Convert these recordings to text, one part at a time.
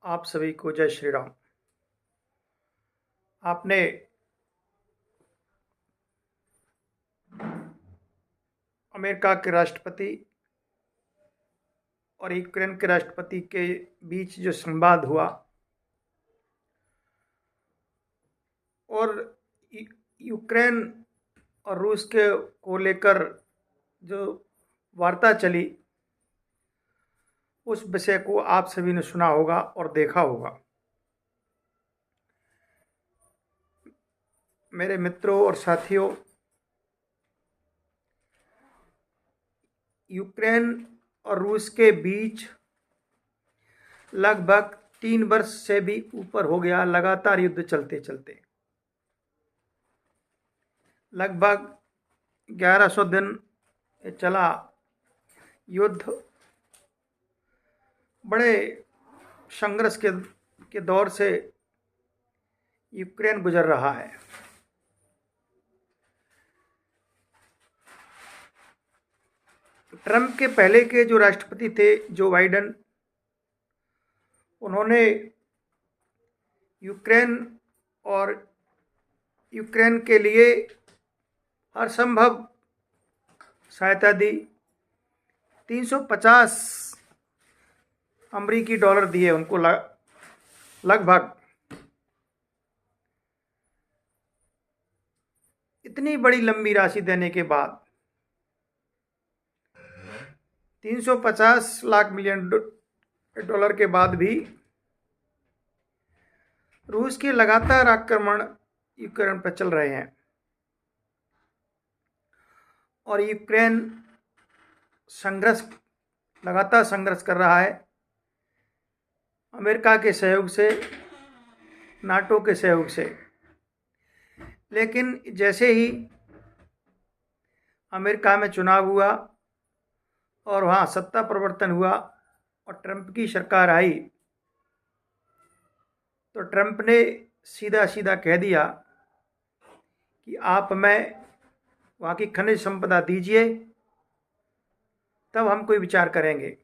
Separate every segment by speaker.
Speaker 1: आप सभी को जय श्री राम। आपने अमेरिका के राष्ट्रपति और यूक्रेन के राष्ट्रपति के बीच जो संवाद हुआ और यूक्रेन और रूस के को लेकर जो वार्ता चली, उस विषय को आप सभी ने सुना होगा और देखा होगा। मेरे मित्रों और साथियों, यूक्रेन और रूस के बीच लगभग 3 वर्ष से भी ऊपर हो गया लगातार युद्ध चलते चलते। लगभग 1100 दिन चला युद्ध। बड़े संघर्ष के दौर से यूक्रेन गुजर रहा है। ट्रंप के पहले के जो राष्ट्रपति थे, जो बाइडेन, उन्होंने यूक्रेन के लिए हर संभव सहायता दी। 350 अमेरिकी डॉलर दिए उनको लगभग। इतनी बड़ी लंबी राशि देने के बाद 350 लाख मिलियन डॉलर के बाद भी रूस के लगातार आक्रमण यूक्रेन पर चल रहे हैं और यूक्रेन लगातार संघर्ष कर रहा है। अमेरिका के सहयोग से, नाटो के सहयोग से। लेकिन जैसे ही अमेरिका में चुनाव हुआ और वहाँ सत्ता परिवर्तन हुआ और ट्रंप की सरकार आई, तो ट्रंप ने सीधा सीधा कह दिया कि आप हमें वहाँ की खनिज संपदा दीजिए, तब हम कोई विचार करेंगे।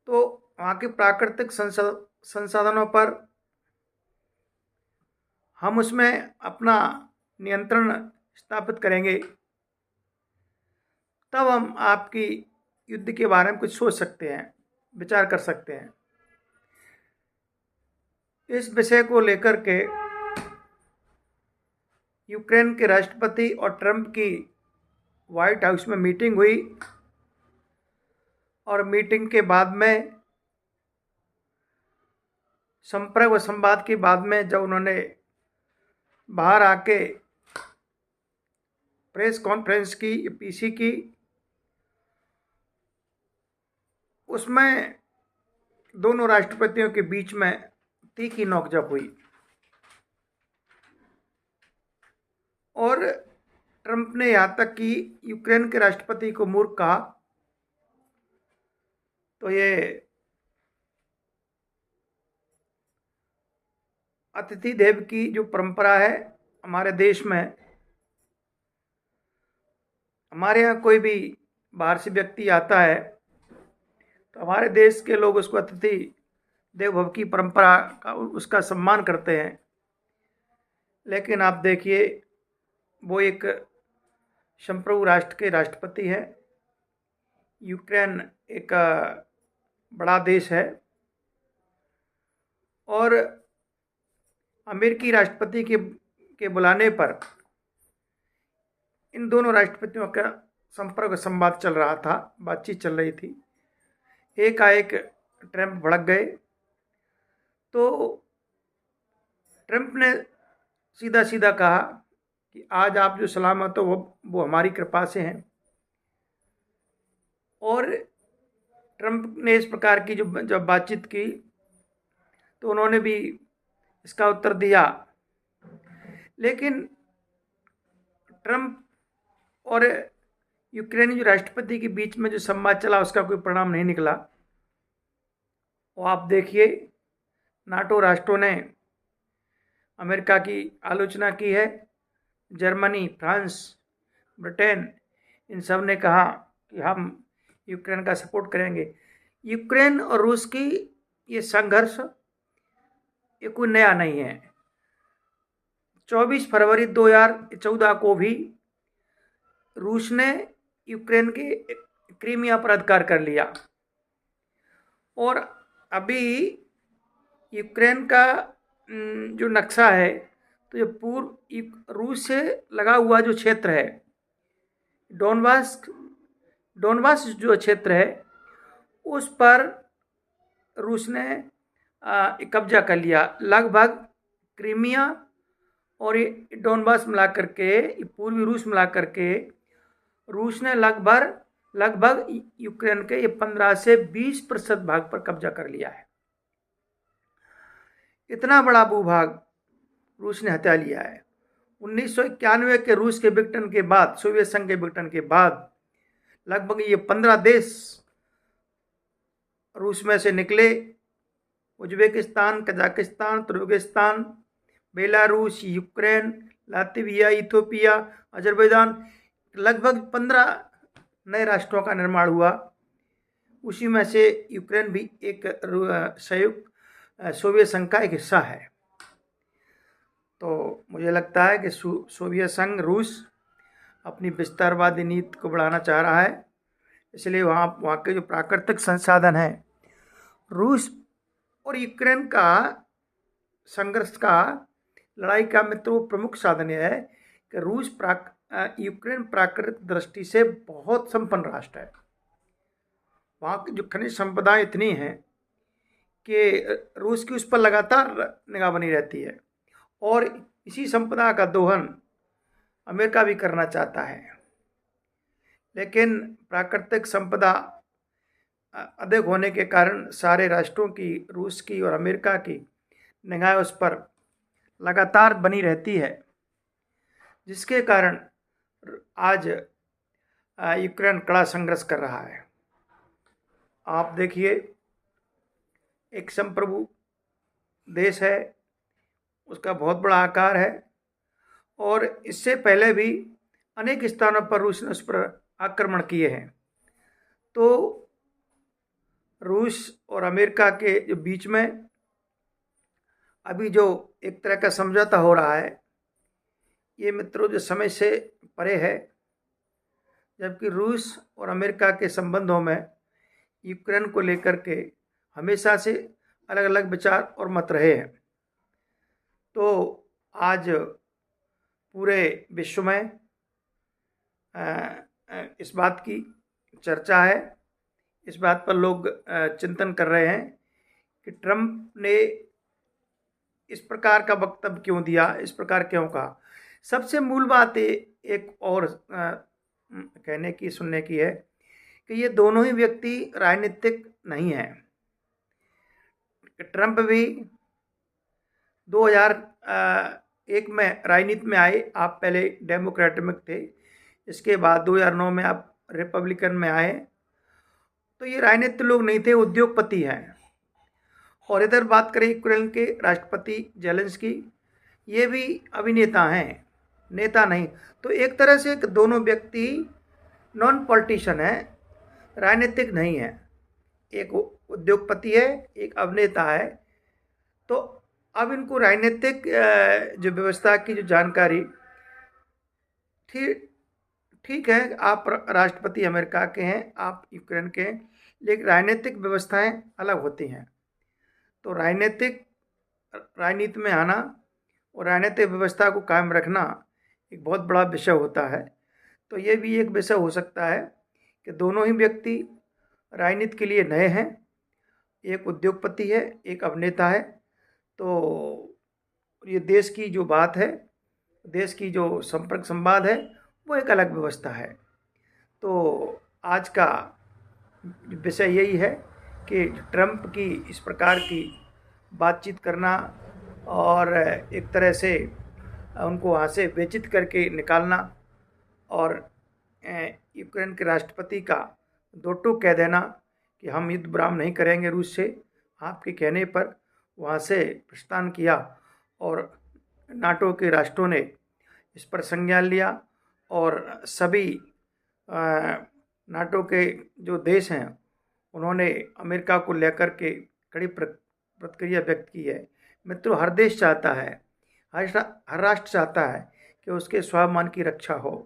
Speaker 1: तो वहाँ के प्राकृतिक संसाधनों पर हम उसमें अपना नियंत्रण स्थापित करेंगे, तब हम आपकी युद्ध के बारे में कुछ सोच सकते हैं, विचार कर सकते हैं। इस विषय को लेकर के यूक्रेन के राष्ट्रपति और ट्रंप की व्हाइट हाउस में मीटिंग हुई और मीटिंग के बाद में संपर्क व संवाद के बाद में जब उन्होंने बाहर आके प्रेस कॉन्फ्रेंस की, पीसी की, उसमें दोनों राष्ट्रपतियों के बीच में तीखी नोकझोंक हुई और ट्रंप ने यहाँ तक कि यूक्रेन के राष्ट्रपति को मूर्ख कहा। तो ये अतिथि देव की जो परंपरा है हमारे देश में, हमारे यहाँ कोई भी बाहर से व्यक्ति आता है तो हमारे देश के लोग उसको अतिथि देव भव की परंपरा का उसका सम्मान करते हैं। लेकिन आप देखिए, वो एक संप्रभु राष्ट्र के राष्ट्रपति हैं। यूक्रेन एक बड़ा देश है और अमेरिकी राष्ट्रपति के बुलाने पर इन दोनों राष्ट्रपतियों का संपर्क संवाद चल रहा था, बातचीत चल रही थी। एकाएक ट्रंप भड़क गए तो ट्रंप ने सीधा सीधा कहा कि आज आप जो सलामत हो वो हमारी कृपा से हैं। और ट्रंप ने इस प्रकार की जब बातचीत की तो उन्होंने भी इसका उत्तर दिया। लेकिन ट्रंप और यूक्रेनी जो राष्ट्रपति के बीच में जो संवाद चला, उसका कोई परिणाम नहीं निकला। और आप देखिए, नाटो राष्ट्रों ने अमेरिका की आलोचना की है। जर्मनी, फ्रांस, ब्रिटेन, इन सब ने कहा कि हम यूक्रेन का सपोर्ट करेंगे। यूक्रेन और रूस की ये संघर्ष ये कोई नया नहीं है। 24 फरवरी 2014 को भी रूस ने यूक्रेन के क्रीमिया पर अधिकार कर लिया, और अभी यूक्रेन का जो नक्शा है, तो ये पूर्व रूस से लगा हुआ जो क्षेत्र है, डोनबास जो क्षेत्र है, उस पर रूस ने कब्जा कर लिया। लगभग क्रीमिया और ये डोनबास मिला करके, पूर्वी रूस मिला करके रूस ने लगभग यूक्रेन के ये 15 से 20% भाग पर कब्जा कर लिया है। इतना बड़ा भूभाग रूस ने हत्या लिया है। 1991 के रूस के विघटन के बाद, सोवियत संघ के विघटन के बाद, लगभग ये 15 देश रूस में से निकले। Uzbekistan, Kazakhstan, Turkmenistan, Belarus, Ukraine, Latvia, Ethiopia, Azerbaijan, लगभग 15 नए राष्ट्रों का निर्माण हुआ। उसी में से यूक्रेन भी एक संयुक्त सोवियत संघ का एक हिस्सा है। तो मुझे लगता है कि सोवियत संघ रूस अपनी विस्तारवादी नीति को बढ़ाना चाह रहा है, इसलिए वहाँ के जो प्राकृतिक संसाधन हैं, रूस और यूक्रेन का संघर्ष का, लड़ाई का मित्रों प्रमुख साधन यह है कि यूक्रेन प्राकृतिक दृष्टि से बहुत संपन्न राष्ट्र है। वहाँ की जो खनिज संपदा इतनी है कि रूस की उस पर लगातार निगाह बनी रहती है, और इसी संपदा का दोहन अमेरिका भी करना चाहता है। लेकिन प्राकृतिक संपदा अधिक होने के कारण सारे राष्ट्रों की, रूस की और अमेरिका की निगाह उस पर लगातार बनी रहती है, जिसके कारण आज यूक्रेन कड़ा संघर्ष कर रहा है। आप देखिए, एक संप्रभु देश है, उसका बहुत बड़ा आकार है, और इससे पहले भी अनेक स्थानों पर रूस ने उस पर आक्रमण किए हैं। तो रूस और अमेरिका के जो बीच में अभी जो एक तरह का समझौता हो रहा है, ये मित्रों जो समय से परे है, जबकि रूस और अमेरिका के संबंधों में यूक्रेन को लेकर के हमेशा से अलग अलग विचार और मत रहे हैं। तो आज पूरे विश्व में इस बात की चर्चा है, इस बात पर लोग चिंतन कर रहे हैं कि ट्रंप ने इस प्रकार का वक्तव्य क्यों दिया, इस प्रकार क्यों कहा। सबसे मूल बात एक और कहने की, सुनने की है कि ये दोनों ही व्यक्ति राजनीतिक नहीं हैं। ट्रंप भी 2001 में राजनीति में आए, आप पहले डेमोक्रेट में थे, इसके बाद 2009 में आप रिपब्लिकन में आए। तो ये राजनीतिक लोग नहीं थे, उद्योगपति हैं। और इधर बात करें यूक्रेन के राष्ट्रपति जेलेंस्की, ये भी अभिनेता हैं, नेता नहीं। तो एक तरह से दोनों व्यक्ति नॉन पॉलिटिशियन है, राजनीतिक नहीं है। एक उद्योगपति है, एक अभिनेता है। तो अब इनको राजनीतिक जो व्यवस्था की जो जानकारी, ठीक है, आप राष्ट्रपति अमेरिका के हैं, आप यूक्रेन के हैं, लेकिन राजनीतिक व्यवस्थाएं अलग होती हैं। तो राजनीति में आना और राजनीतिक व्यवस्था को कायम रखना एक बहुत बड़ा विषय होता है। तो ये भी एक विषय हो सकता है कि दोनों ही व्यक्ति राजनीति के लिए नए हैं, एक उद्योगपति है, एक अभिनेता है। तो ये देश की जो बात है, देश की जो संपर्क संवाद है, वो एक अलग व्यवस्था है। तो आज का विषय यही है कि ट्रंप की इस प्रकार की बातचीत करना और एक तरह से उनको वहाँ से व्यचित करके निकालना, और यूक्रेन के राष्ट्रपति का दो टूक कह देना कि हम युद्ध विराम नहीं करेंगे रूस से, आपके कहने पर वहाँ से प्रस्थान किया, और नाटो के राष्ट्रों ने इस पर संज्ञान लिया, और सभी नाटो के जो देश हैं उन्होंने अमेरिका को लेकर के कड़ी प्रतिक्रिया व्यक्त की है। मित्रों, हर देश चाहता है, हर राष्ट्र चाहता है कि उसके स्वाभिमान की रक्षा हो।